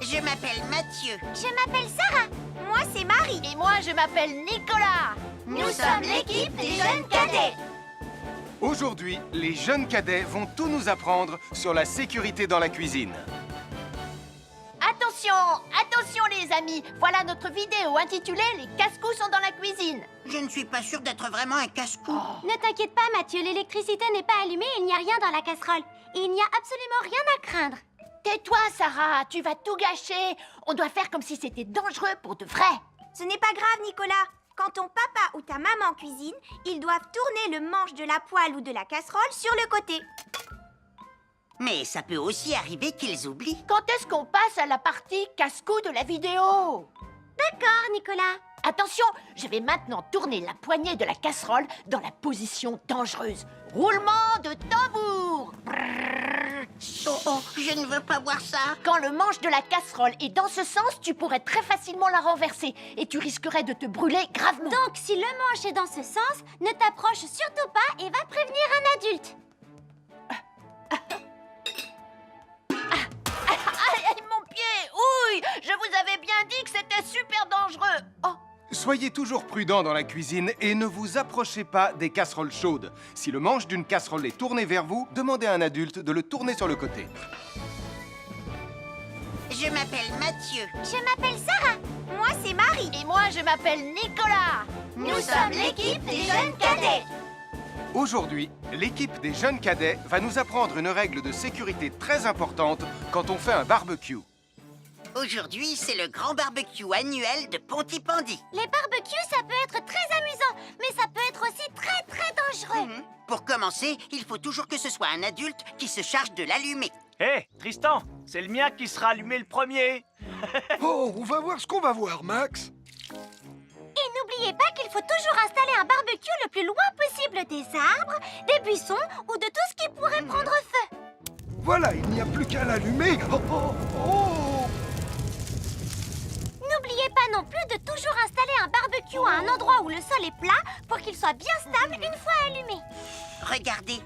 Je m'appelle Mathieu. Je m'appelle Sarah. Moi, c'est Marie. Et moi, je m'appelle Nicolas. Nous sommes l'équipe des jeunes cadets. Aujourd'hui, les jeunes cadets vont tout nous apprendre sur la sécurité dans la cuisine. Attention, attention les amis. Voilà notre vidéo intitulée « Les casse-coups sont dans la cuisine ». Je ne suis pas sûre d'être vraiment un casse-cou. Ne t'inquiète pas, Mathieu, l'électricité n'est pas allumée et il n'y a rien dans la casserole. Et il n'y a absolument rien à craindre. Tais-toi, Sarah, tu vas tout gâcher. On doit faire comme si c'était dangereux pour de vrai. Ce n'est pas grave, Nicolas. Quand ton papa ou ta maman cuisine, ils doivent tourner le manche de la poêle ou de la casserole sur le côté. Mais ça peut aussi arriver qu'ils oublient. Quand est-ce qu'on passe à la partie casse-cou de la vidéo? D'accord, Nicolas. Attention, je vais maintenant tourner la poignée de la casserole dans la position dangereuse. Roulement de tambour. Oh, je ne veux pas voir ça. Quand le manche de la casserole est dans ce sens, tu pourrais très facilement la renverser et tu risquerais de te brûler gravement. Donc, si le manche est dans ce sens, ne t'approche surtout pas et va prévenir un adulte. Aïe, mon pied! Ouille! Je vous avais bien dit que c'était super dangereux! Oh! Soyez toujours prudents dans la cuisine et ne vous approchez pas des casseroles chaudes. Si le manche d'une casserole est tourné vers vous, demandez à un adulte de le tourner sur le côté. Je m'appelle Mathieu. Je m'appelle Sarah. Moi, c'est Marie. Et moi, je m'appelle Nicolas! Nous sommes l'équipe des jeunes cadets. Aujourd'hui, l'équipe des jeunes cadets va nous apprendre une règle de sécurité très importante quand on fait un barbecue. Aujourd'hui, c'est le grand barbecue annuel de Pontypandy. Les barbecues, ça peut être très amusant, mais ça peut être aussi très dangereux. Pour commencer, il faut toujours que ce soit un adulte qui se charge de l'allumer. Hé, Tristan, c'est le mien qui sera allumé le premier. Oh, on va voir ce qu'on va voir, Max. Et n'oubliez pas qu'il faut toujours installer un barbecue le plus loin possible des arbres, des buissons ou de tout ce qui pourrait prendre feu. Voilà, il n'y a plus qu'à l'allumer. Oh, oh, oh. N'oubliez pas non plus de toujours installer un barbecue à un endroit où le sol est plat pour qu'il soit bien stable une fois allumé. Regardez,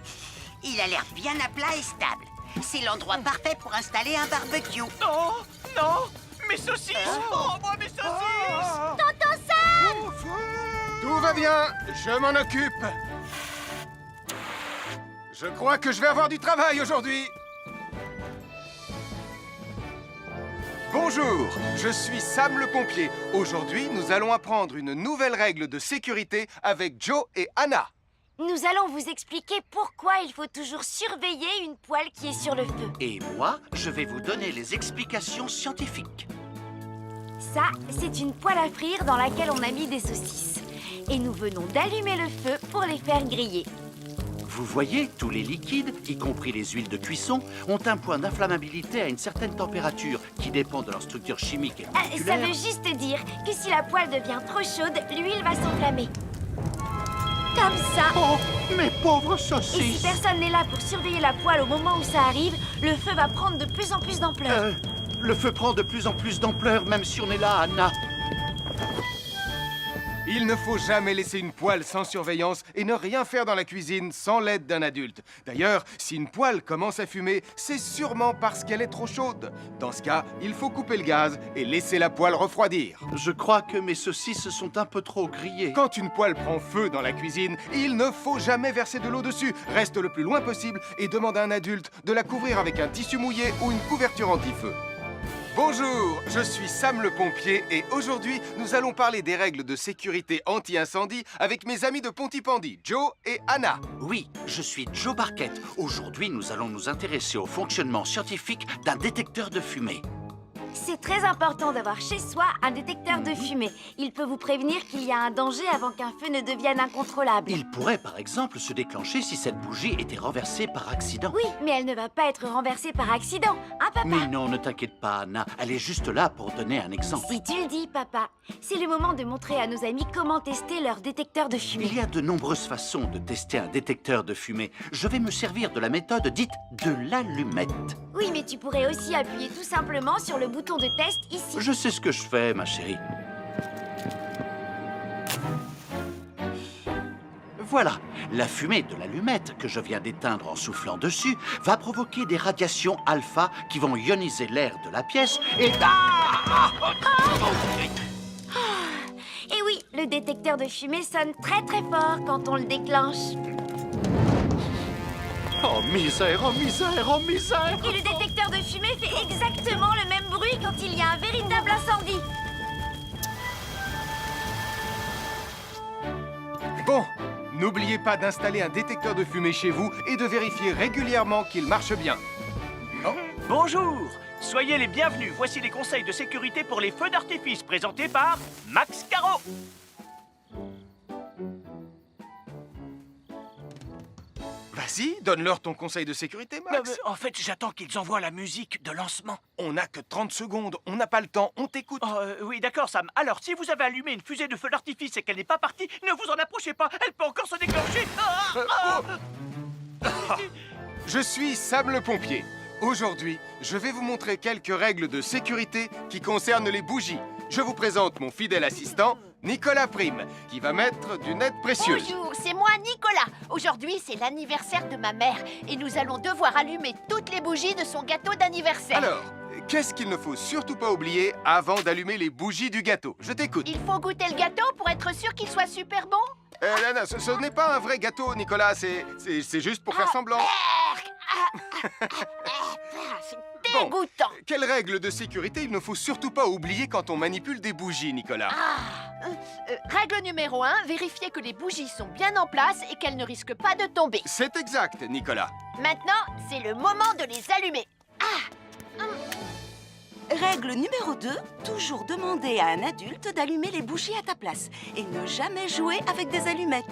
il a l'air bien à plat et stable. C'est l'endroit parfait pour installer un barbecue. Non, non, mes saucisses. Oh, moi, mes saucisses. Tonton Sam! Oh, feu. Tout va bien, je m'en occupe. Je crois que je vais avoir du travail aujourd'hui. Bonjour, je suis Sam le pompier. Aujourd'hui, nous allons apprendre une nouvelle règle de sécurité avec Joe et Anna. Nous allons vous expliquer pourquoi il faut toujours surveiller une poêle qui est sur le feu. Et moi, je vais vous donner les explications scientifiques. Ça, c'est une poêle à frire dans laquelle on a mis des saucisses. Et nous venons d'allumer le feu pour les faire griller. Vous voyez, tous les liquides, y compris les huiles de cuisson, ont un point d'inflammabilité à une certaine température qui dépend de leur structure chimique et Ça moléculaire. veut juste dire que si la poêle devient trop chaude, l'huile va s'enflammer. Comme ça. Oh, mes pauvres Et si saucisses! personne n'est là pour surveiller la poêle au moment où ça arrive, le feu va prendre de plus en plus d'ampleur. Le feu prend de plus en plus d'ampleur, même si on est là, Anna. Il ne faut jamais laisser une poêle sans surveillance et ne rien faire dans la cuisine sans l'aide d'un adulte. D'ailleurs, si une poêle commence à fumer, c'est sûrement parce qu'elle est trop chaude. Dans ce cas, il faut couper le gaz et laisser la poêle refroidir. Je crois que mes saucisses sont un peu trop grillées. Quand une poêle prend feu dans la cuisine, il ne faut jamais verser de l'eau dessus. Reste le plus loin possible et demande à un adulte de la couvrir avec un tissu mouillé ou une couverture anti-feu. Bonjour, je suis Sam le pompier et aujourd'hui, nous allons parler des règles de sécurité anti-incendie avec mes amis de Pontypandy, Joe et Anna. Oui, je suis Joe Barquette. Aujourd'hui, nous allons nous intéresser au fonctionnement scientifique d'un détecteur de fumée. C'est très important d'avoir chez soi un détecteur de fumée. Il peut vous prévenir qu'il y a un danger avant qu'un feu ne devienne incontrôlable. Il pourrait, par exemple, se déclencher si cette bougie était renversée par accident. Oui, mais elle ne va pas être renversée par accident, hein, papa? Mais non, ne t'inquiète pas, Anna. Elle est juste là pour donner un exemple. Si tu le dis, papa. C'est le moment de montrer à nos amis comment tester leur détecteur de fumée. Il y a de nombreuses façons de tester un détecteur de fumée. Je vais me servir de la méthode dite de l'allumette. Oui, mais tu pourrais aussi appuyer tout simplement sur le bouton de test ici. Je sais ce que je fais, ma chérie. Voilà, La fumée de l'allumette que je viens d'éteindre en soufflant dessus va provoquer des radiations alpha qui vont ioniser l'air de la pièce et... Et oui, le détecteur de fumée sonne très très fort quand on le déclenche. Oh misère, oh misère, oh misère! Et le détecteur de fumée fait exactement le même bruit quand il y a un véritable incendie. Bon, n'oubliez pas d'installer un détecteur de fumée chez vous et de vérifier régulièrement qu'il marche bien. Bonjour, soyez les bienvenus. Voici les conseils de sécurité pour les feux d'artifice présentés par Max Caro. Vas-y, donne-leur ton conseil de sécurité, Max. En fait, j'attends qu'ils envoient la musique de lancement. On n'a que 30 secondes, on n'a pas le temps, on t'écoute. Oh, oui, d'accord, Sam. Alors, si vous avez allumé une fusée de feu d'artifice et qu'elle n'est pas partie, ne vous en approchez pas. Elle peut encore se déclencher. Je suis Sam le pompier. Aujourd'hui, je vais vous montrer quelques règles de sécurité qui concernent les bougies. Je vous présente mon fidèle assistant, Nicolas Prime, qui va mettre d'une aide précieuse. Bonjour, c'est moi Nicolas. Aujourd'hui, c'est l'anniversaire de ma mère et nous allons devoir allumer toutes les bougies de son gâteau d'anniversaire. Alors, qu'est-ce qu'il ne faut surtout pas oublier avant d'allumer les bougies du gâteau? Je t'écoute. Il faut goûter le gâteau pour être sûr qu'il soit super bon. Non, ce n'est pas un vrai gâteau, Nicolas, c'est juste pour faire semblant. C'est dégoûtant. Quelles règles de sécurité il ne faut surtout pas oublier quand on manipule des bougies, Nicolas? Règle numéro 1, vérifier que les bougies sont bien en place et qu'elles ne risquent pas de tomber. C'est exact, Nicolas. Maintenant, c'est le moment de les allumer. Règle numéro 2, toujours demander à un adulte d'allumer les bougies à ta place et ne jamais jouer avec des allumettes.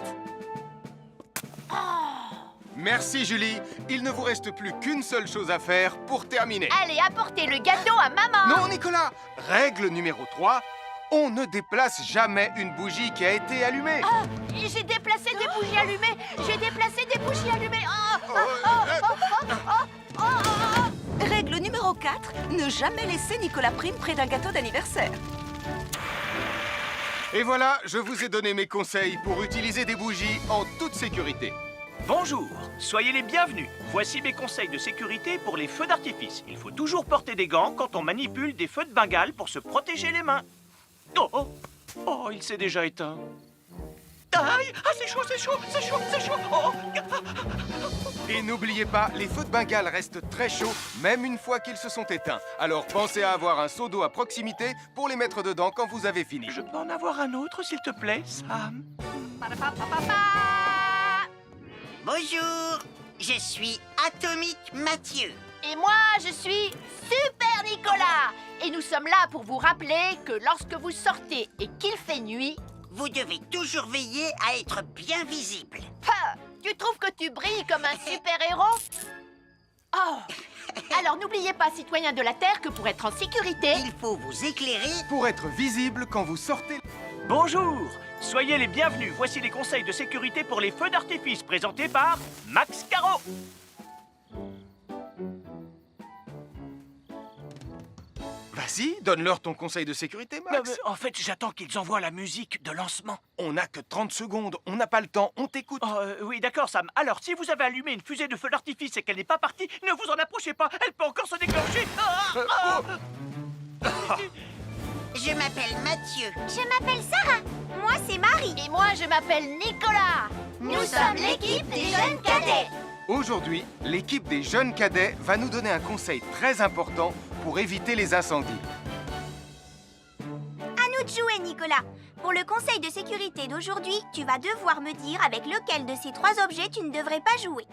Merci, Julie. Il ne vous reste plus qu'une seule chose à faire pour terminer. Allez, apportez le gâteau à maman. Non, Nicolas. Règle numéro 3, on ne déplace jamais une bougie qui a été allumée. J'ai déplacé des bougies allumées. J'ai déplacé des bougies allumées. Règle numéro 4, ne jamais laisser Nicolas Prime près d'un gâteau d'anniversaire. Et voilà, je vous ai donné mes conseils pour utiliser des bougies en toute sécurité. Bonjour, soyez les bienvenus. Voici mes conseils de sécurité pour les feux d'artifice. Il faut toujours porter des gants quand on manipule des feux de Bengale pour se protéger les mains. Oh, il s'est déjà éteint. Aïe, c'est chaud, c'est chaud, c'est chaud, c'est chaud. Et n'oubliez pas, les feux de Bengale restent très chauds, même une fois qu'ils se sont éteints. Alors pensez à avoir un seau d'eau à proximité pour les mettre dedans quand vous avez fini. Je peux en avoir un autre, s'il te plaît, Sam? Bonjour, je suis Atomique Mathieu. Et moi, je suis Super Nicolas. Et nous sommes là pour vous rappeler que lorsque vous sortez et qu'il fait nuit... Vous devez toujours veiller à être bien visible. Tu trouves que tu brilles comme un super-héros? Alors n'oubliez pas, citoyens de la Terre, que pour être en sécurité... Il faut vous éclairer. Pour être visible quand vous sortez... Bonjour, soyez les bienvenus. Voici les conseils de sécurité pour les feux d'artifice présentés par Max Caro. Vas-y, donne-leur ton conseil de sécurité, Max. En fait, j'attends qu'ils envoient la musique de lancement. On n'a que 30 secondes, on n'a pas le temps, on t'écoute. Oui, d'accord, Sam. Alors, si vous avez allumé une fusée de feu d'artifice et qu'elle n'est pas partie, ne vous en approchez pas. Elle peut encore se déclencher. Je m'appelle Mathieu. Je m'appelle Sarah. Moi, c'est Marie. Et moi, je m'appelle Nicolas. Nous sommes l'équipe des jeunes cadets. Aujourd'hui, l'équipe des jeunes cadets va nous donner un conseil très important pour éviter les incendies. À nous de jouer, Nicolas. Pour le conseil de sécurité d'aujourd'hui, tu vas devoir me dire avec lequel de ces 3 objets tu ne devrais pas jouer.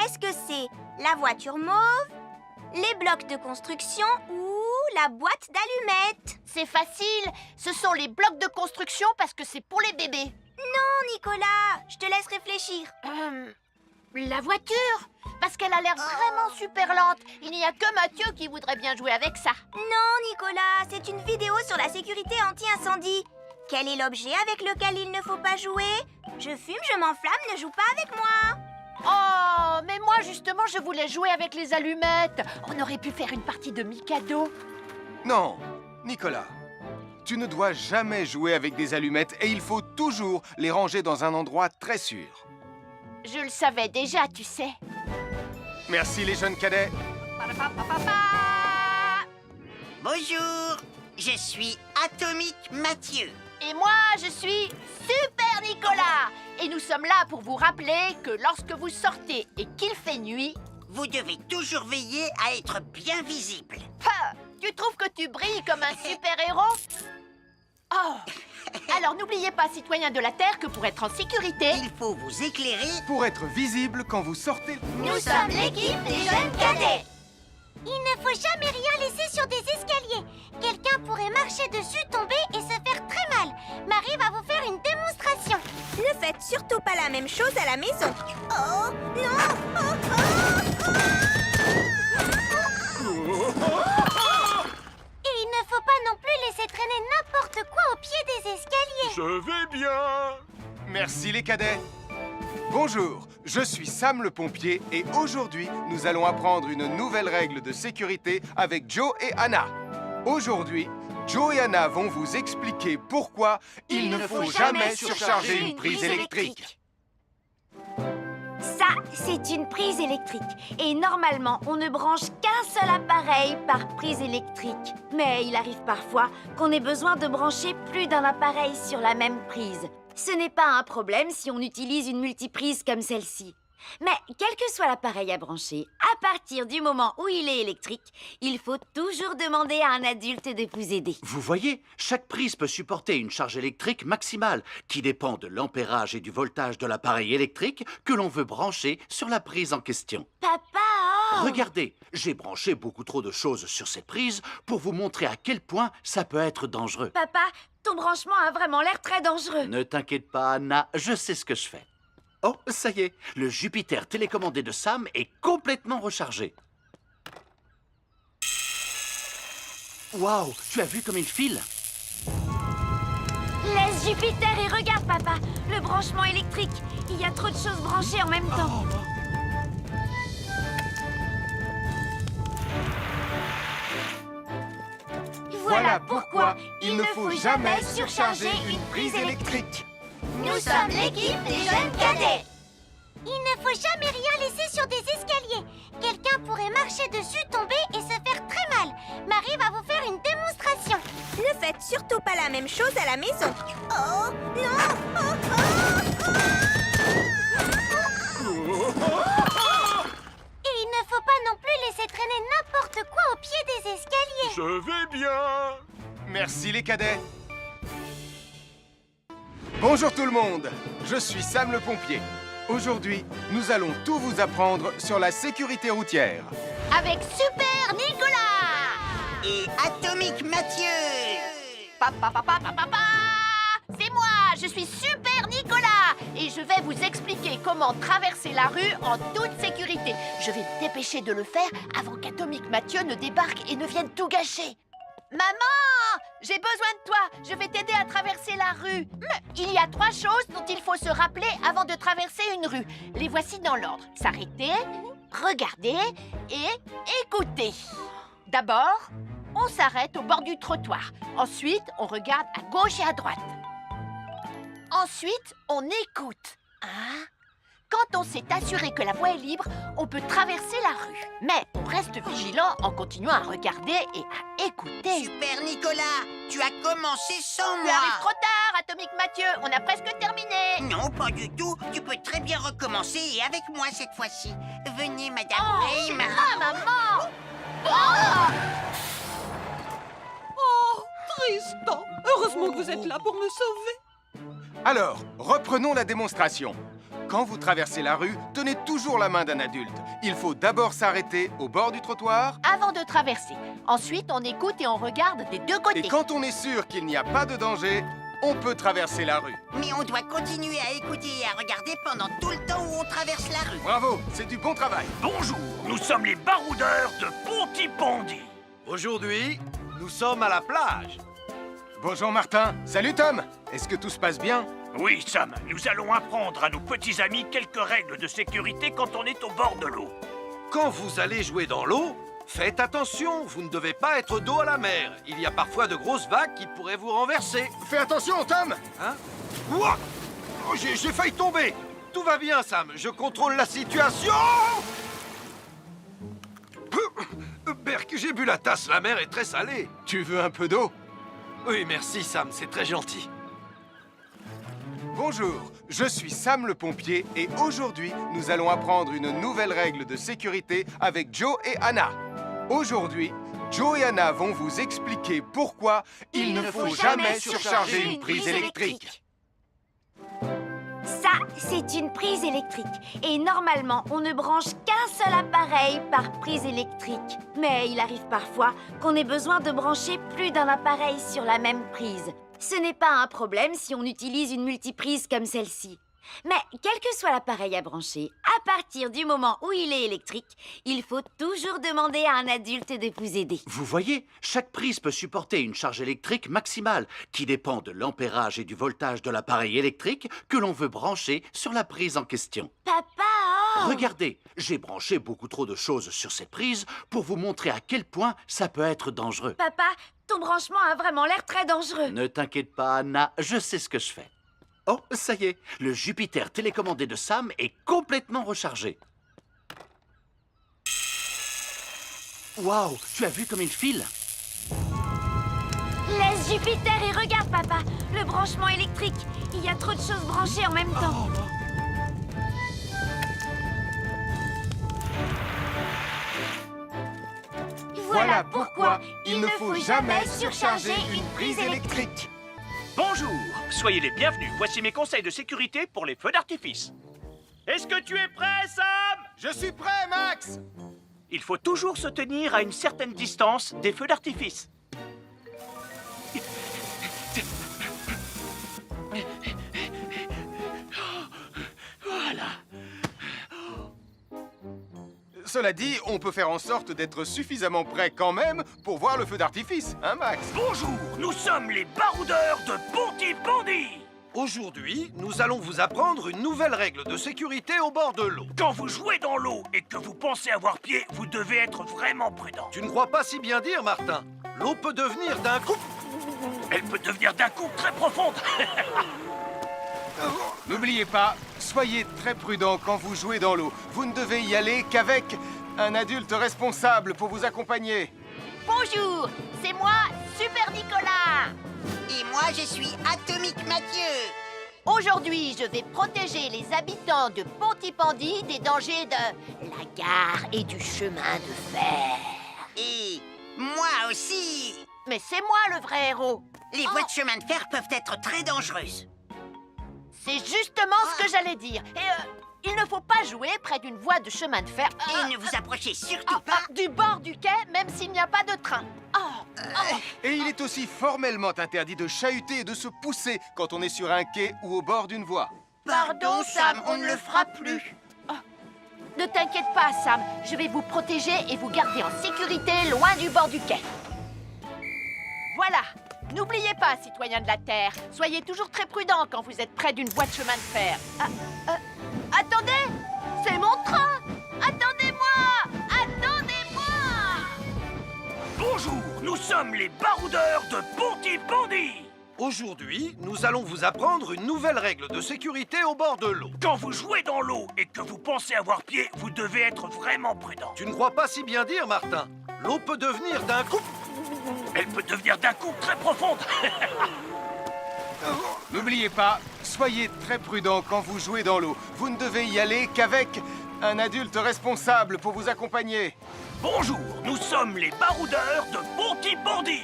Est-ce que c'est la voiture mauve, les blocs de construction ou la boîte d'allumettes? C'est facile. Ce sont les blocs de construction parce que c'est pour les bébés. Non, Nicolas. Je te laisse réfléchir. La voiture, parce qu'elle a l'air vraiment super lente. Il n'y a que Mathieu qui voudrait bien jouer avec ça. Non, Nicolas, c'est une vidéo sur la sécurité anti-incendie. Quel est l'objet avec lequel il ne faut pas jouer? Je fume, je m'enflamme, ne joue pas avec moi. Oh, mais moi justement, je voulais jouer avec les allumettes. On aurait pu faire une partie de Mikado. Non, Nicolas, tu ne dois jamais jouer avec des allumettes et il faut toujours les ranger dans un endroit très sûr. Je le savais déjà, tu sais. Merci les jeunes cadets. Bonjour, je suis Atomique Mathieu. Et moi, je suis Super Nicolas. Et nous sommes là pour vous rappeler que lorsque vous sortez et qu'il fait nuit... Vous devez toujours veiller à être bien visible. Ah, tu trouves que tu brilles comme un super-héros? Oh. Alors n'oubliez pas, citoyens de la Terre, que pour être en sécurité... Il faut vous éclairer. Pour être visible quand vous sortez... Nous sommes l'équipe des jeunes cadets. Il ne faut jamais rien laisser sur des escaliers. Quelqu'un pourrait marcher dessus, tomber et se faire très mal. Marie va vous faire une démonstration. Ne faites surtout pas la même chose à la maison. Oh, non. Et il ne faut pas non plus laisser traîner n'importe quoi au pied des escaliers. Je vais bien. Merci les cadets. Bonjour, je suis Sam le pompier et aujourd'hui, nous allons apprendre une nouvelle règle de sécurité avec Joe et Anna. Aujourd'hui, Joe et Anna vont vous expliquer pourquoi il ne faut jamais surcharger une prise électrique. Ça, c'est une prise électrique. Et normalement, on ne branche qu'un seul appareil par prise électrique. Mais il arrive parfois qu'on ait besoin de brancher plus d'un appareil sur la même prise. Ce n'est pas un problème si on utilise une multiprise comme celle-ci. Mais quel que soit l'appareil à brancher, à partir du moment où il est électrique, il faut toujours demander à un adulte de vous aider. Vous voyez, chaque prise peut supporter une charge électrique maximale qui dépend de l'ampérage et du voltage de l'appareil électrique que l'on veut brancher sur la prise en question. Papa, oh! Regardez, j'ai branché beaucoup trop de choses sur cette prise pour vous montrer à quel point ça peut être dangereux. Papa, ton branchement a vraiment l'air très dangereux. Ne t'inquiète pas, Anna, je sais ce que je fais. Oh, ça y est, le Jupiter télécommandé de Sam est complètement rechargé. Waouh, tu as vu comme il file? Laisse Jupiter et regarde, papa. Le branchement électrique. Il y a trop de choses branchées en même temps. Voilà pourquoi il ne faut jamais surcharger une prise électrique. Nous sommes l'équipe des jeunes cadets. Il ne faut jamais rien laisser sur des escaliers. Quelqu'un pourrait marcher dessus, tomber et se faire très mal. Marie va vous faire une démonstration. Ne faites surtout pas la même chose à la maison. Oh, non. Et il ne faut pas non plus laisser traîner n'importe quoi au pied des escaliers. Je vais bien. Merci les cadets. Bonjour tout le monde, je suis Sam le pompier. Aujourd'hui, nous allons tout vous apprendre sur la sécurité routière. Avec Super Nicolas. Et Atomique Mathieu. C'est moi, je suis Super Nicolas. Et je vais vous expliquer comment traverser la rue en toute sécurité. Je vais me dépêcher de le faire avant qu'Atomique Mathieu ne débarque et ne vienne tout gâcher. Maman, j'ai besoin de toi. Je vais t'aider à traverser la rue. Il y a 3 choses dont il faut se rappeler avant de traverser une rue. Les voici dans l'ordre. S'arrêter, regarder et écouter. D'abord, on s'arrête au bord du trottoir. Ensuite, on regarde à gauche et à droite. Ensuite, on écoute. Quand on s'est assuré que la voie est libre, on peut traverser la rue. Mais on reste vigilant en continuant à regarder et à écouter. Super Nicolas, tu as commencé sans Tu moi. arrives trop tard, Atomique Mathieu. On a presque terminé. Non, pas du tout. Tu peux très bien recommencer et avec moi cette fois-ci. Venez, Madame Ray, Maman. Tristan, heureusement que vous êtes là pour me sauver. Alors, reprenons la démonstration. Quand vous traversez la rue, tenez toujours la main d'un adulte. Il faut d'abord s'arrêter au bord du trottoir. Avant de traverser. Ensuite, on écoute et on regarde des deux côtés. Et quand on est sûr qu'il n'y a pas de danger, on peut traverser la rue. Mais on doit continuer à écouter et à regarder pendant tout le temps où on traverse la rue. Bravo, c'est du bon travail. Bonjour, nous sommes les baroudeurs de Pontypandy. Aujourd'hui, nous sommes à la plage. Bonjour Martin. Salut Tom. Est-ce que tout se passe bien? Oui, Sam, nous allons apprendre à nos petits amis quelques règles de sécurité quand on est au bord de l'eau. Quand vous allez jouer dans l'eau, faites attention, vous ne devez pas être dos à la mer. Il y a parfois de grosses vagues qui pourraient vous renverser. Fais attention Tom. Ouah! Oh, j'ai failli tomber. tout va bien, Sam. Je contrôle la situation. Berk, j'ai bu la tasse. La mer est très salée. Tu veux un peu d'eau? Oui, merci, Sam. C'est très gentil. Bonjour, je suis Sam le pompier et aujourd'hui, nous allons apprendre une nouvelle règle de sécurité avec Joe et Anna. Aujourd'hui, Joe et Anna vont vous expliquer pourquoi il ne faut jamais surcharger une prise électrique. Ça, c'est une prise électrique. Et normalement, on ne branche qu'un seul appareil par prise électrique. Mais il arrive parfois qu'on ait besoin de brancher plus d'un appareil sur la même prise. Ce n'est pas un problème si on utilise une multiprise comme celle-ci. Mais quel que soit l'appareil à brancher, à partir du moment où il est électrique, il faut toujours demander à un adulte de vous aider. Vous voyez, chaque prise peut supporter une charge électrique maximale qui dépend de l'ampérage et du voltage de l'appareil électrique que l'on veut brancher sur la prise en question. Papa! Regardez, j'ai branché beaucoup trop de choses sur cette prise pour vous montrer à quel point ça peut être dangereux. Papa, ton branchement a vraiment l'air très dangereux. Ne t'inquiète pas, Anna, je sais ce que je fais. Oh, ça y est, le Jupiter télécommandé de Sam est complètement rechargé. Waouh, tu as vu comme il file? Laisse Jupiter et regarde, papa. Le branchement électrique. Il y a trop de choses branchées en même temps. Voilà pourquoi il ne faut jamais surcharger une prise électrique. Bonjour, soyez les bienvenus. Voici mes conseils de sécurité pour les feux d'artifice. Est-ce que tu es prêt, Sam? Je suis prêt, Max! Il faut toujours se tenir à une certaine distance des feux d'artifice. Voilà. Cela dit, on peut faire en sorte d'être suffisamment prêt quand même pour voir le feu d'artifice, hein, Max? Bonjour, nous sommes les baroudeurs de Pontypandy. Aujourd'hui, nous allons vous apprendre une nouvelle règle de sécurité au bord de l'eau. Quand vous jouez dans l'eau et que vous pensez avoir pied, vous devez être vraiment prudent. Tu ne crois pas si bien dire, Martin? L'eau peut devenir d'un coup... Elle peut devenir d'un coup très profonde. N'oubliez pas, soyez très prudent quand vous jouez dans l'eau. Vous ne devez y aller qu'avec un adulte responsable pour vous accompagner. Bonjour, c'est moi, Super Nicolas. Et moi, je suis Atomique Mathieu. Aujourd'hui, je vais protéger les habitants de Pontypandy des dangers de la gare et du chemin de fer. Et moi aussi. Mais c'est moi le vrai héros. Les voies de chemin de fer peuvent être très dangereuses. C'est justement ce que j'allais dire. Et il ne faut pas jouer près d'une voie de chemin de fer. Et ne vous approchez surtout pas. Du bord du quai, même s'il n'y a pas de train. Et il est aussi formellement interdit de chahuter et de se pousser quand on est sur un quai ou au bord d'une voie. Pardon, Sam, on ne le fera plus. Ne t'inquiète pas, Sam. Je vais vous protéger et vous garder en sécurité loin du bord du quai. Voilà. N'oubliez pas, citoyens de la Terre, soyez toujours très prudents quand vous êtes près d'une voie de chemin de fer. Attendez! C'est mon train! Attendez-moi! Attendez-moi! Bonjour, nous sommes les baroudeurs de Pontypandy. Aujourd'hui, nous allons vous apprendre une nouvelle règle de sécurité au bord de l'eau. Quand vous jouez dans l'eau et que vous pensez avoir pied, vous devez être vraiment prudent. Tu ne crois pas si bien dire, Martin? L'eau peut devenir d'un coup... Elle peut devenir d'un coup très profonde. N'oubliez pas, soyez très prudent quand vous jouez dans l'eau. Vous ne devez y aller qu'avec un adulte responsable pour vous accompagner. Bonjour, nous sommes les baroudeurs de Pontypandy.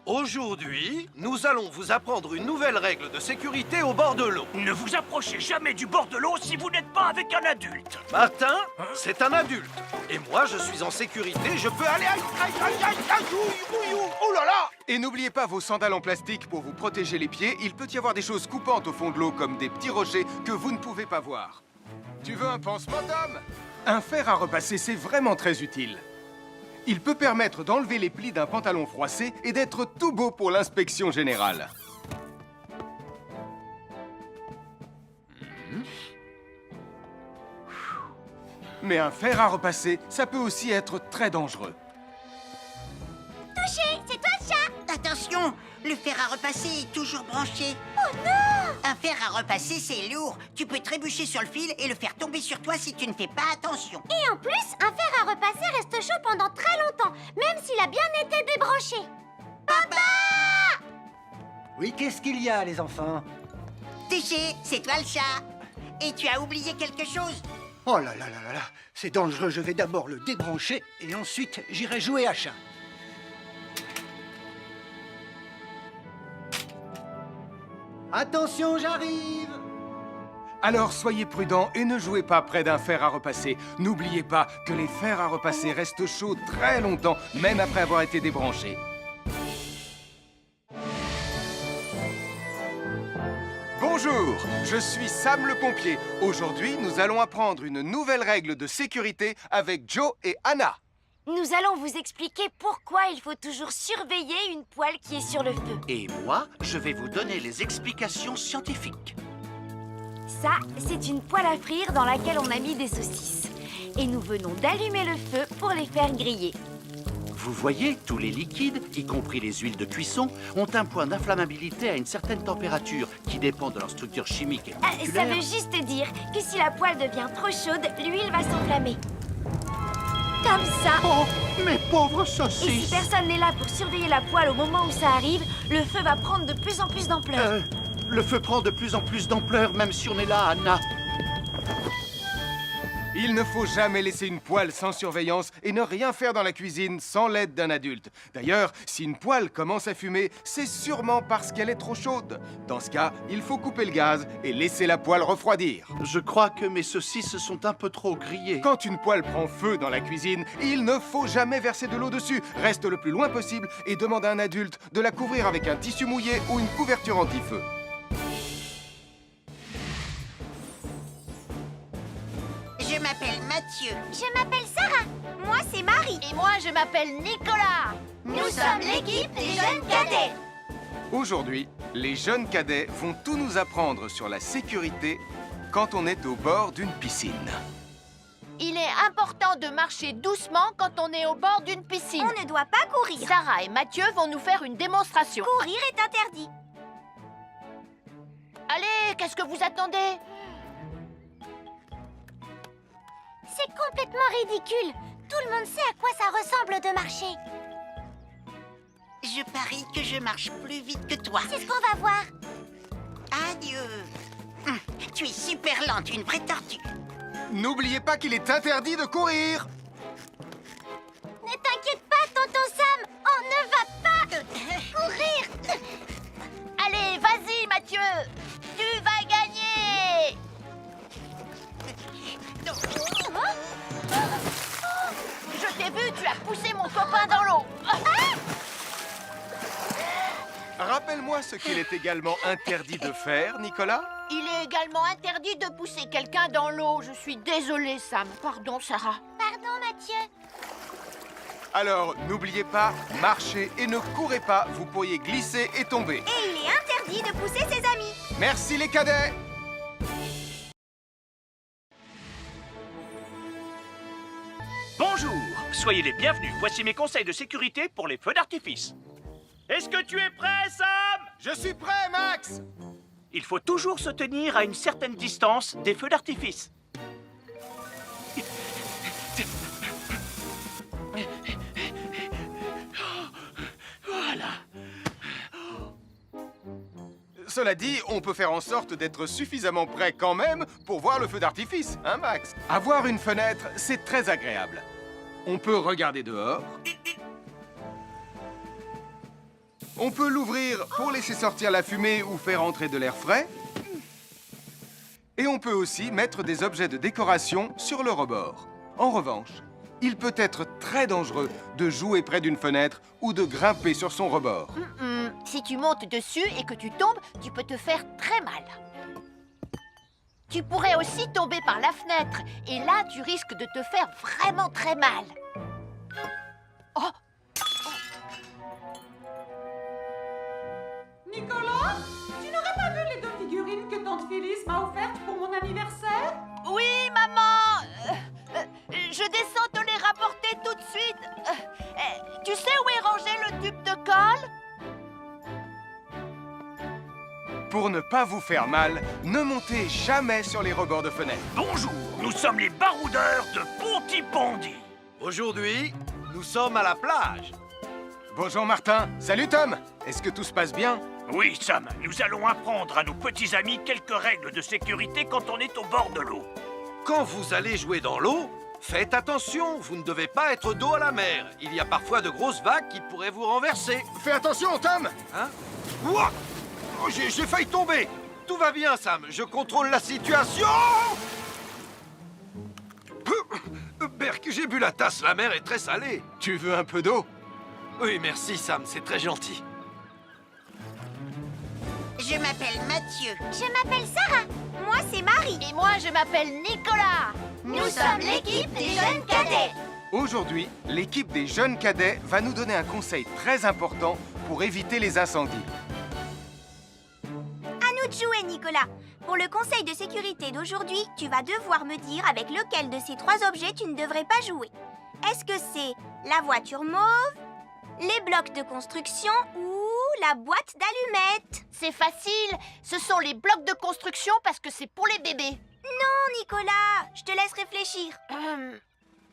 Aujourd'hui, nous allons vous apprendre une nouvelle règle de sécurité au bord de l'eau. Ne vous approchez jamais du bord de l'eau si vous n'êtes pas avec un adulte. Martin, c'est un adulte. Et moi, je suis en sécurité, je peux aller... Aïe, aïe, aïe, aïe, aïe, ouïe, ouïe, ouïe, oh là là! Et n'oubliez pas vos sandales en plastique pour vous protéger les pieds. Il peut y avoir des choses coupantes au fond de l'eau comme des petits rochers que vous ne pouvez pas voir. Tu veux un pansement, Tom? Un fer à repasser, c'est vraiment très utile. Il peut permettre d'enlever les plis d'un pantalon froissé et d'être tout beau pour l'inspection générale. Mais un fer à repasser, ça peut aussi être très dangereux. Touché, c'est toi le chat. Attention, le fer à repasser est toujours branché. Oh non! Un fer à repasser, c'est lourd. Tu peux trébucher sur le fil et le faire tomber sur toi si tu ne fais pas attention. Et en plus, un fer à repasser reste chaud pendant très longtemps, même s'il a bien été débranché. Oui, qu'est-ce qu'il y a, les enfants? Téché, c'est toi le chat. Et tu as oublié quelque chose? Oh là là là là là, c'est dangereux, je vais d'abord le débrancher et ensuite j'irai jouer à chat. Attention, j'arrive! Alors soyez prudents et ne jouez pas près d'un fer à repasser. N'oubliez pas que les fers à repasser restent chauds très longtemps, même après avoir été débranchés. Bonjour, je suis Sam le pompier. Aujourd'hui, nous allons apprendre une nouvelle règle de sécurité avec Joe et Anna. Nous allons vous expliquer pourquoi il faut toujours surveiller une poêle qui est sur le feu. Et moi, je vais vous donner les explications scientifiques. Ça, c'est une poêle à frire dans laquelle on a mis des saucisses. Et nous venons d'allumer le feu pour les faire griller. Vous voyez, tous les liquides, y compris les huiles de cuisson, ont un point d'inflammabilité à une certaine température qui dépend de leur structure chimique et Ça moléculaire. veut juste dire que si la poêle devient trop chaude, l'huile va s'enflammer. Comme ça. Oh, mes pauvres Et si saucisses! personne n'est là pour surveiller la poêle au moment où ça arrive, le feu va prendre de plus en plus d'ampleur. Le feu prend de plus en plus d'ampleur, même si on est là, Anna. Il ne faut jamais laisser une poêle sans surveillance et ne rien faire dans la cuisine sans l'aide d'un adulte. D'ailleurs, si une poêle commence à fumer, c'est sûrement parce qu'elle est trop chaude. Dans ce cas, il faut couper le gaz et laisser la poêle refroidir. Je crois que mes saucisses sont un peu trop grillées. Quand une poêle prend feu dans la cuisine, il ne faut jamais verser de l'eau dessus. Reste le plus loin possible et demande à un adulte de la couvrir avec un tissu mouillé ou une couverture anti-feu. Je m'appelle Mathieu. Je m'appelle Sarah. Moi, c'est Marie. Et moi, je m'appelle Nicolas. Nous sommes l'équipe des jeunes cadets. Aujourd'hui, les jeunes cadets vont tout nous apprendre sur la sécurité quand on est au bord d'une piscine. Il est important de marcher doucement quand on est au bord d'une piscine. On ne doit pas courir. Sarah et Mathieu vont nous faire une démonstration. Courir est interdit. Allez, qu'est-ce que vous attendez? C'est complètement ridicule. Tout le monde sait à quoi ça ressemble de marcher. Je parie que je marche plus vite que toi. C'est ce qu'on va voir. Adieu. Tu es super lente, une vraie tortue. N'oubliez pas qu'il est interdit de courir. Ne t'inquiète pas, tonton Sam. On ne va pas courir. Allez, vas-y, Mathieu. Tu vas gagner. Je t'ai vu, tu as poussé mon copain dans l'eau. Rappelle-moi ce qu'il est également interdit de faire, Nicolas. Il est également interdit de pousser quelqu'un dans l'eau. Je suis désolée, Sam. Pardon, Sarah. Pardon, Mathieu. Alors, n'oubliez pas, marchez et ne courez pas, vous pourriez glisser et tomber. Et il est interdit de pousser ses amis. Merci les cadets. Bonjour, soyez les bienvenus. Voici mes conseils de sécurité pour les feux d'artifice. Est-ce que tu es prêt, Sam? Je suis prêt, Max. Il faut toujours se tenir à une certaine distance des feux d'artifice. Voilà. Cela dit, on peut faire en sorte d'être suffisamment près quand même pour voir le feu d'artifice, hein, Max? Avoir une fenêtre, c'est très agréable. On peut regarder dehors. On peut l'ouvrir pour laisser sortir la fumée ou faire entrer de l'air frais. Et on peut aussi mettre des objets de décoration sur le rebord. En revanche, il peut être très dangereux de jouer près d'une fenêtre ou de grimper sur son rebord. Si tu montes dessus et que tu tombes, tu peux te faire très mal. Tu pourrais aussi tomber par la fenêtre. Et là, tu risques de te faire vraiment très mal. Oh! Nicolas, tu n'aurais pas vu les 2 figurines que tante Phyllis m'a offertes pour mon anniversaire? Oui, maman! Je descends te les rapporter tout de suite. Tu sais où est rangé le tube de colle? Pour ne pas vous faire mal, ne montez jamais sur les rebords de fenêtres. Bonjour, nous sommes les baroudeurs de Pontypandy. Aujourd'hui, nous sommes à la plage. Bonjour Martin. Salut Tom. Est-ce que tout se passe bien? Oui, Sam, nous allons apprendre à nos petits amis quelques règles de sécurité quand on est au bord de l'eau. Quand vous allez jouer dans l'eau, faites attention, vous ne devez pas être dos à la mer. Il y a parfois de grosses vagues qui pourraient vous renverser. Fais attention Tom. Hein? Ouah! Oh, j'ai failli tomber. Tout va bien, Sam. Je contrôle la situation. Berk, j'ai bu la tasse. La mer est très salée. Tu veux un peu d'eau? Oui, merci, Sam. C'est très gentil. Je m'appelle Mathieu. Je m'appelle Sarah. Moi, c'est Marie. Et moi, je m'appelle Nicolas. Nous sommes l'équipe des jeunes cadets. Aujourd'hui, l'équipe des jeunes cadets va nous donner un conseil très important pour éviter les incendies. À nous de jouer, Nicolas. Pour le conseil de sécurité d'aujourd'hui, tu vas devoir me dire avec lequel de ces 3 objets tu ne devrais pas jouer. Est-ce que c'est la voiture mauve, les blocs de construction ou la boîte d'allumettes? C'est facile. Ce sont les blocs de construction parce que c'est pour les bébés. Non, Nicolas, je te laisse réfléchir.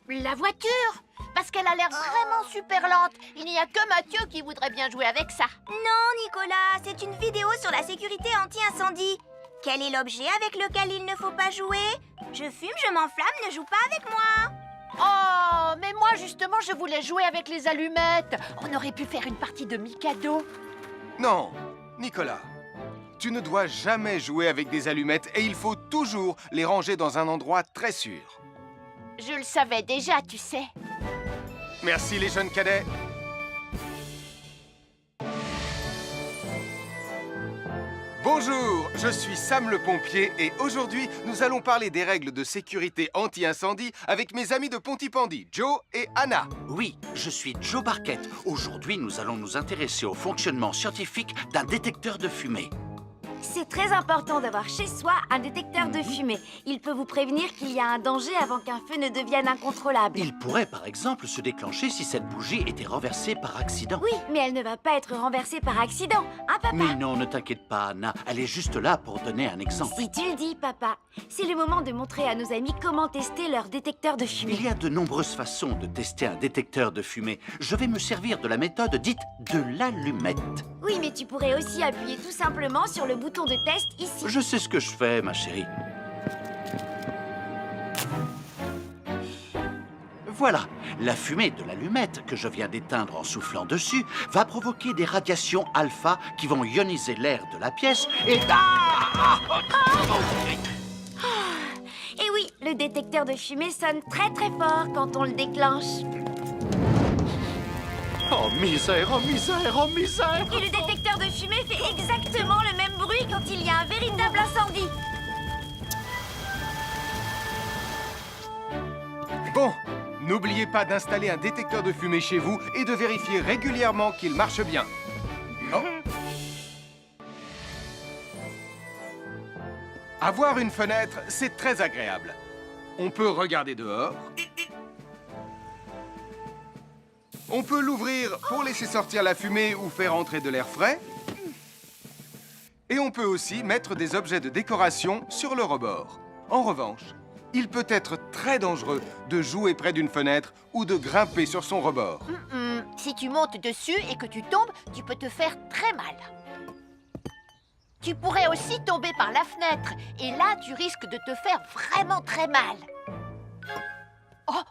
La voiture, parce qu'elle a l'air vraiment super lente. Il n'y a que Mathieu qui voudrait bien jouer avec ça. Non, Nicolas, c'est une vidéo sur la sécurité anti-incendie. Quel est l'objet avec lequel il ne faut pas jouer? Je fume, je m'enflamme, ne joue pas avec moi. Oh, mais moi justement, je voulais jouer avec les allumettes. On aurait pu faire une partie de Mikado. Non, Nicolas. Tu ne dois jamais jouer avec des allumettes et il faut toujours les ranger dans un endroit très sûr. Je le savais déjà, tu sais. Merci les jeunes cadets. Bonjour, je suis Sam le pompier et aujourd'hui, nous allons parler des règles de sécurité anti-incendie avec mes amis de Pontypandy, Joe et Anna. Oui, je suis Joe Barquette. Aujourd'hui, nous allons nous intéresser au fonctionnement scientifique d'un détecteur de fumée. C'est très important d'avoir chez soi un détecteur de fumée. Il peut vous prévenir qu'il y a un danger avant qu'un feu ne devienne incontrôlable. Il pourrait, par exemple, se déclencher si cette bougie était renversée par accident. Oui, mais elle ne va pas être renversée par accident, hein, papa? Mais non, ne t'inquiète pas, Anna. Elle est juste là pour donner un exemple. Si tu le dis, papa. C'est le moment de montrer à nos amis comment tester leur détecteur de fumée. Il y a de nombreuses façons de tester un détecteur de fumée. Je vais me servir de la méthode dite de l'allumette. Oui, mais tu pourrais aussi appuyer tout simplement sur le bouton de test ici. Je sais ce que je fais, ma chérie. Voilà, la fumée de l'allumette que je viens d'éteindre en soufflant dessus va provoquer des radiations alpha qui vont ioniser l'air de la pièce et... Et oui, le détecteur de fumée sonne très très fort quand on le déclenche. Oh misère, oh misère, oh misère! Et le détecteur de fumée fait exactement le même bruit quand il y a un véritable incendie. Bon, n'oubliez pas d'installer un détecteur de fumée chez vous et de vérifier régulièrement qu'il marche bien. Oh. Avoir une fenêtre, c'est très agréable. On peut regarder dehors. On peut l'ouvrir pour laisser sortir la fumée ou faire entrer de l'air frais. Et on peut aussi mettre des objets de décoration sur le rebord. En revanche, il peut être très dangereux de jouer près d'une fenêtre ou de grimper sur son rebord. Si tu montes dessus et que tu tombes, tu peux te faire très mal. Tu pourrais aussi tomber par la fenêtre. Et là, tu risques de te faire vraiment très mal. Oh!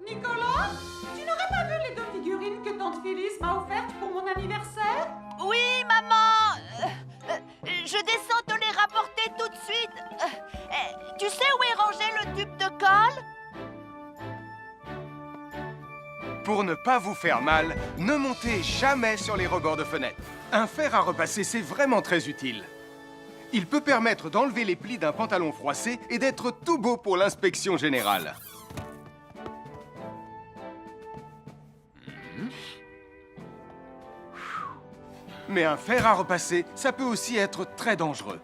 Nicolas, tu n'aurais pas vu les 2 figurines que tante Phyllis m'a offertes pour mon anniversaire? Oui, maman! Je descends te les rapporter tout de suite. Tu sais où est rangé le tube de colle? Pour ne pas vous faire mal, ne montez jamais sur les rebords de fenêtres. Un fer à repasser, c'est vraiment très utile. Il peut permettre d'enlever les plis d'un pantalon froissé et d'être tout beau pour l'inspection générale. Mais un fer à repasser, ça peut aussi être très dangereux.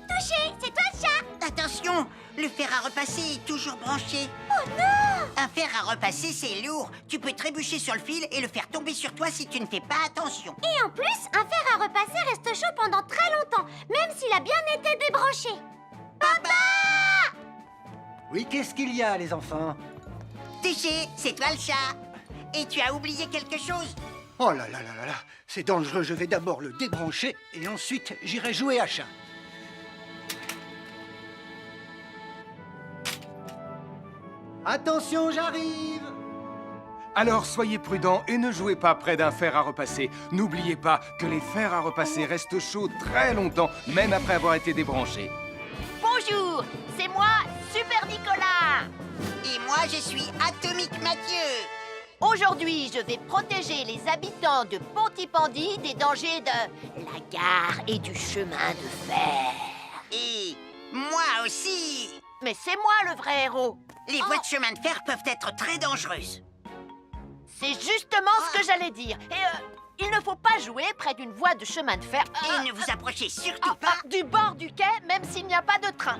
Touché, c'est toi le chat. Attention, le fer à repasser est toujours branché. Oh non! Un fer à repasser, c'est lourd. Tu peux trébucher sur le fil et le faire tomber sur toi si tu ne fais pas attention. Et en plus, un fer à repasser reste chaud pendant très longtemps, même s'il a bien été débranché. Oui, qu'est-ce qu'il y a, les enfants? Téché, c'est toi le chat. Et tu as oublié quelque chose? Oh là là là là là, c'est dangereux, je vais d'abord le débrancher et ensuite j'irai jouer à chat. Attention, j'arrive! Alors soyez prudents et ne jouez pas près d'un fer à repasser. N'oubliez pas que les fers à repasser restent chauds très longtemps, même après avoir été débranchés. Bonjour, c'est moi, Super Nicolas. Et moi, je suis Atomique Mathieu. Aujourd'hui, je vais protéger les habitants de Pontypandy des dangers de la gare et du chemin de fer. Et moi aussi. Mais c'est moi le vrai héros. Les voies de chemin de fer peuvent être très dangereuses. C'est justement ce que j'allais dire. Et il ne faut pas jouer près d'une voie de chemin de fer. Et ne vous approchez surtout pas. Du bord du quai, même s'il n'y a pas de train.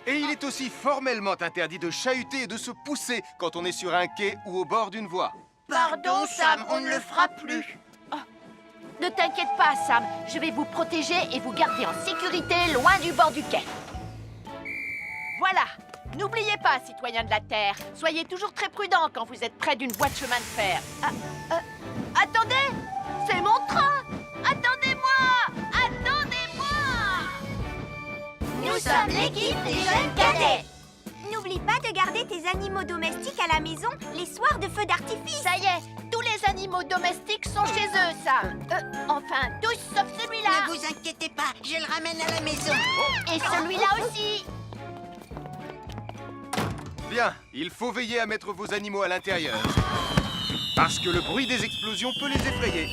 Et il est aussi formellement interdit de chahuter et de se pousser quand on est sur un quai ou au bord d'une voie. Pardon, Sam, on ne le fera plus. Ne t'inquiète pas, Sam. Je vais vous protéger et vous garder en sécurité loin du bord du quai. Voilà. N'oubliez pas, citoyens de la Terre, soyez toujours très prudents quand vous êtes près d'une voie de chemin de fer. Attendez! C'est mon train! Attendez-moi! Attendez-moi! Nous sommes l'équipe des jeunes cadets. N'oublie pas de garder tes animaux domestiques à la maison les soirs de feux d'artifice. Ça y est, tous les animaux domestiques sont chez eux, Sam. Enfin, tous sauf celui-là. Ne vous inquiétez pas, je le ramène à la maison. Et celui-là aussi. Bien, il faut veiller à mettre vos animaux à l'intérieur. Parce que le bruit des explosions peut les effrayer.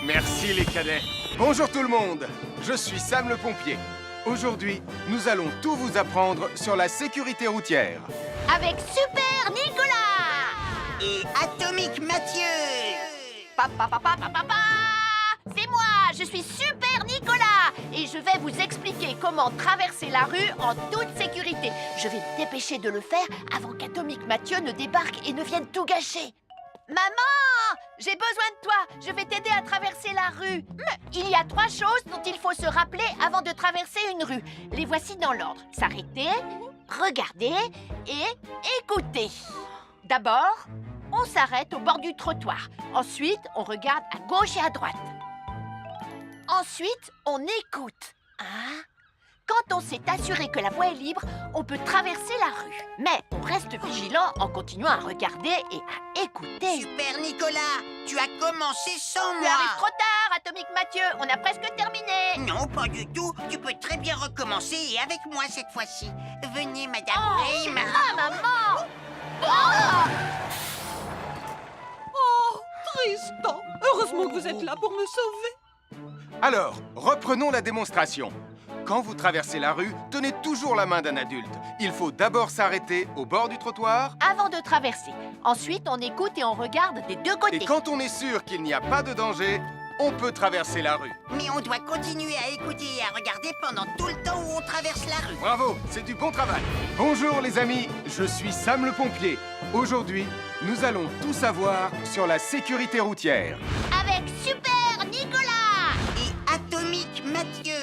Merci les cadets. Bonjour tout le monde, je suis Sam le pompier. Aujourd'hui, nous allons tout vous apprendre sur la sécurité routière. Avec Super Nicolas. Et Atomique Mathieu. C'est moi, je suis Super Nicolas et je vais vous expliquer comment traverser la rue en toute sécurité. Je vais me dépêcher de le faire avant qu'Atomique Mathieu ne débarque et ne vienne tout gâcher. Maman, j'ai besoin de toi, je vais t'aider à traverser la rue. Il y a 3 choses dont il faut se rappeler avant de traverser une rue. Les voici dans l'ordre. S'arrêter, regarder et écouter. D'abord, on s'arrête au bord du trottoir. Ensuite, on regarde à gauche et à droite. Ensuite, on écoute. Quand on s'est assuré que la voie est libre, on peut traverser la rue. Mais on reste vigilant en continuant à regarder et à écouter. Super Nicolas, tu as commencé sans Tu moi. arrives trop tard, Atomique Mathieu. On a presque terminé. Non, pas du tout. Tu peux très bien recommencer et avec moi cette fois-ci. Venez, Madame Prim. Maman. Oh, Tristan, heureusement que vous êtes là pour me sauver. Alors, reprenons la démonstration. Quand vous traversez la rue, tenez toujours la main d'un adulte. Il faut d'abord s'arrêter au bord du trottoir. Avant de traverser. Ensuite, on écoute et on regarde des deux côtés. Et quand on est sûr qu'il n'y a pas de danger, on peut traverser la rue. Mais on doit continuer à écouter et à regarder pendant tout le temps où on traverse la rue. Bravo, c'est du bon travail. Bonjour les amis, je suis Sam le pompier. Aujourd'hui, nous allons tout savoir sur la sécurité routière. Avec Super Nicolas. Et Atomique Mathieu.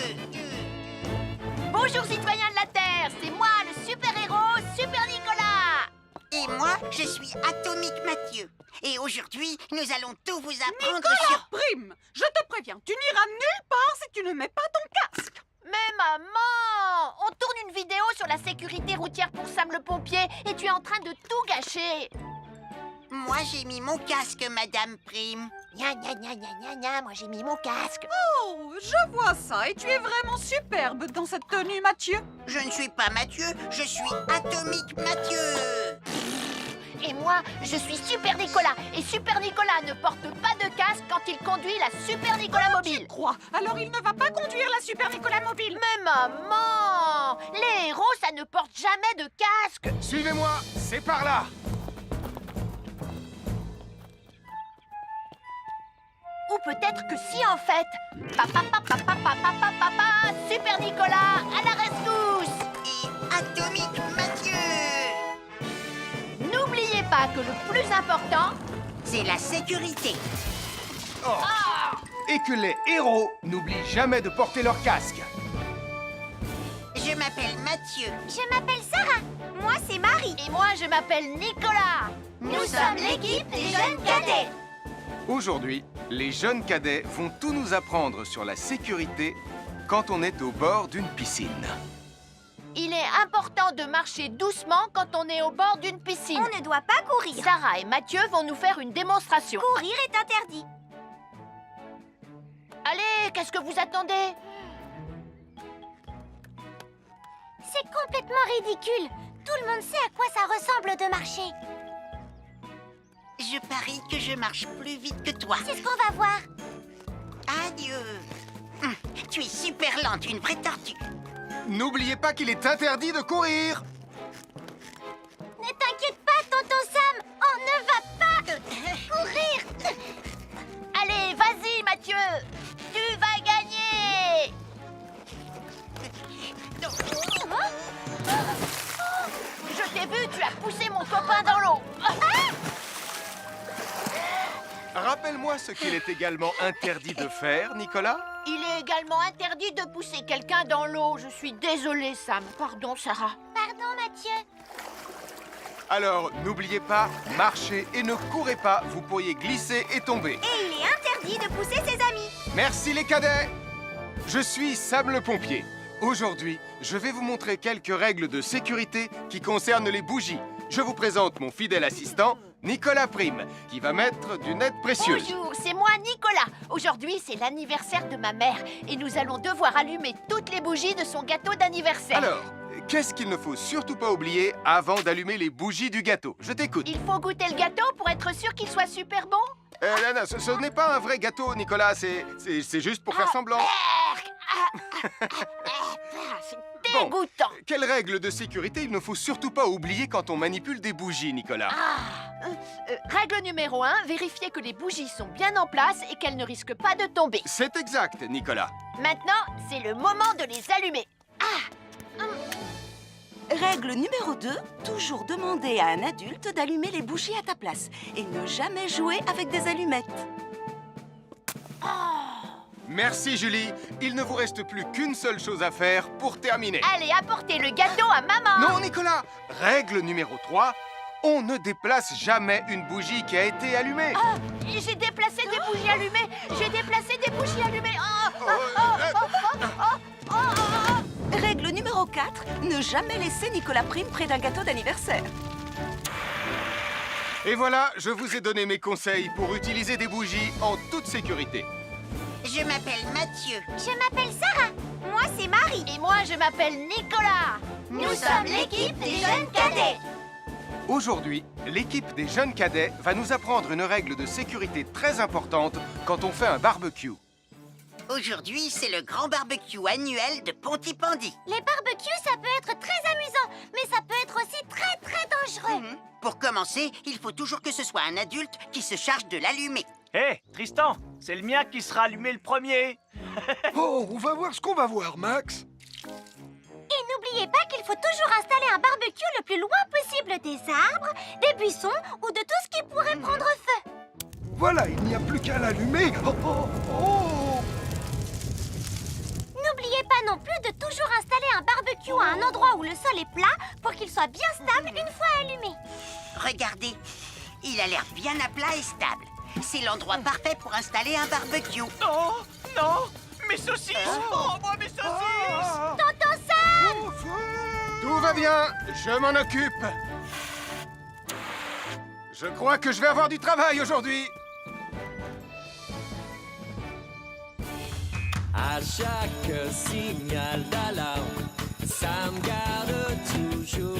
Bonjour citoyens de la Terre, c'est moi le super-héros Super Nicolas. Et moi, je suis Atomique Mathieu. Et aujourd'hui, nous allons tout vous apprendre Nicolas sur... Prime, je te préviens, tu n'iras nulle part si tu ne mets pas ton casque. Mais maman, on tourne une vidéo sur la sécurité routière pour Sam le pompier et tu es en train de tout gâcher. Moi, j'ai mis mon casque, Madame Prime. Gna gna gna gna gna gna, moi j'ai mis mon casque. Oh, je vois ça et tu es vraiment superbe dans cette tenue, Mathieu. Je ne suis pas Mathieu, je suis Atomique Mathieu. Et moi, je suis Super Nicolas. Et Super Nicolas ne porte pas de casque quand il conduit la Super Nicolas Mobile. Crois, alors il ne va pas conduire la Super Nicolas Mobile. Mais maman, les héros, ça ne porte jamais de casque. Suivez-moi, c'est par là. Ou peut-être que si en fait. Super Nicolas, à la rescousse. Et Atomique Mathieu. pas que le plus important, C'est la sécurité. Et que les héros n'oublient jamais de porter leur casque. Je m'appelle Mathieu. Je m'appelle Sarah. Moi, c'est Marie. et moi je m'appelle Nicolas. Nous sommes l'équipe des jeunes cadets. Aujourd'hui, les jeunes cadets vont tout nous apprendre sur la sécurité quand on est au bord d'une piscine. Il est important de marcher doucement quand on est au bord d'une piscine. On ne doit pas courir. Sarah et Mathieu vont nous faire une démonstration. Courir est interdit. Allez, qu'est-ce que vous attendez? C'est complètement ridicule. Tout le monde sait à quoi ça ressemble de marcher. Je parie que je marche plus vite que toi. C'est ce qu'on va voir. Adieu. Tu es super lente, une vraie tortue. N'oubliez pas qu'il est interdit de courir. Ne t'inquiète pas, tonton Sam. On ne va pas courir. Allez, vas-y, Mathieu. Tu vas gagner. Je t'ai vu, tu as poussé mon copain dans l'eau. Rappelle-moi ce qu'il est également interdit de faire, Nicolas. Il est également interdit de pousser quelqu'un dans l'eau. Je suis désolée, Sam. Pardon, Sarah. Pardon, Mathieu. Alors, n'oubliez pas, marchez et ne courez pas, vous pourriez glisser et tomber. Et il est interdit de pousser ses amis. Merci les cadets. Je suis Sam le pompier. Aujourd'hui, je vais vous montrer quelques règles de sécurité qui concernent les bougies. Je vous présente mon fidèle assistant, Nicolas Prime, qui va mettre d'une aide précieuse. Bonjour, c'est moi, Nicolas. Aujourd'hui, c'est l'anniversaire de ma mère et nous allons devoir allumer toutes les bougies de son gâteau d'anniversaire. Alors, qu'est-ce qu'il ne faut surtout pas oublier avant d'allumer les bougies du gâteau? Je t'écoute. Il faut goûter le gâteau pour être sûr qu'il soit super bon. Non, ce n'est pas un vrai gâteau, Nicolas. C'est juste pour faire semblant. C'est dégoûtant. Quelles règles de sécurité il ne faut surtout pas oublier quand on manipule des bougies, Nicolas? Règle numéro 1, vérifier que les bougies sont bien en place et qu'elles ne risquent pas de tomber. C'est exact, Nicolas. Maintenant, c'est le moment de les allumer. Règle numéro 2, toujours demander à un adulte d'allumer les bougies à ta place et ne jamais jouer avec des allumettes. Merci, Julie. Il ne vous reste plus qu'une seule chose à faire pour terminer. Allez, apportez le gâteau à maman. Non, Nicolas. Règle numéro 3, on ne déplace jamais une bougie qui a été allumée. J'ai déplacé des bougies allumées. J'ai déplacé des bougies allumées. Règle numéro 4, ne jamais laisser Nicolas Prime près d'un gâteau d'anniversaire. Et voilà, je vous ai donné mes conseils pour utiliser des bougies en toute sécurité. Je m'appelle Mathieu. Je m'appelle Sarah. Moi, c'est Marie. Et moi, je m'appelle Nicolas. Nous sommes l'équipe des jeunes cadets. Aujourd'hui, l'équipe des jeunes cadets va nous apprendre une règle de sécurité très importante quand on fait un barbecue. Aujourd'hui, c'est le grand barbecue annuel de Pontypandy. Les barbecues, ça peut être très amusant, mais ça peut être aussi très, très dangereux. Pour commencer, il faut toujours que ce soit un adulte qui se charge de l'allumer. Hé, Tristan, c'est le mien qui sera allumé le premier. Oh, on va voir ce qu'on va voir, Max. Et n'oubliez pas qu'il faut toujours installer un barbecue le plus loin possible des arbres, des buissons ou de tout ce qui pourrait prendre feu. Voilà, il n'y a plus qu'à l'allumer. Oh, oh, oh. N'oubliez pas non plus de toujours installer un barbecue à un endroit où le sol est plat pour qu'il soit bien stable une fois allumé. Regardez, il a l'air bien à plat et stable. C'est l'endroit parfait pour installer un barbecue. Oh, non, mes saucisses. Oh, moi, mes saucisses. Tonton Sam! Tout va bien, je m'en occupe. Je crois que je vais avoir du travail aujourd'hui. À chaque signal d'alarme, ça me garde toujours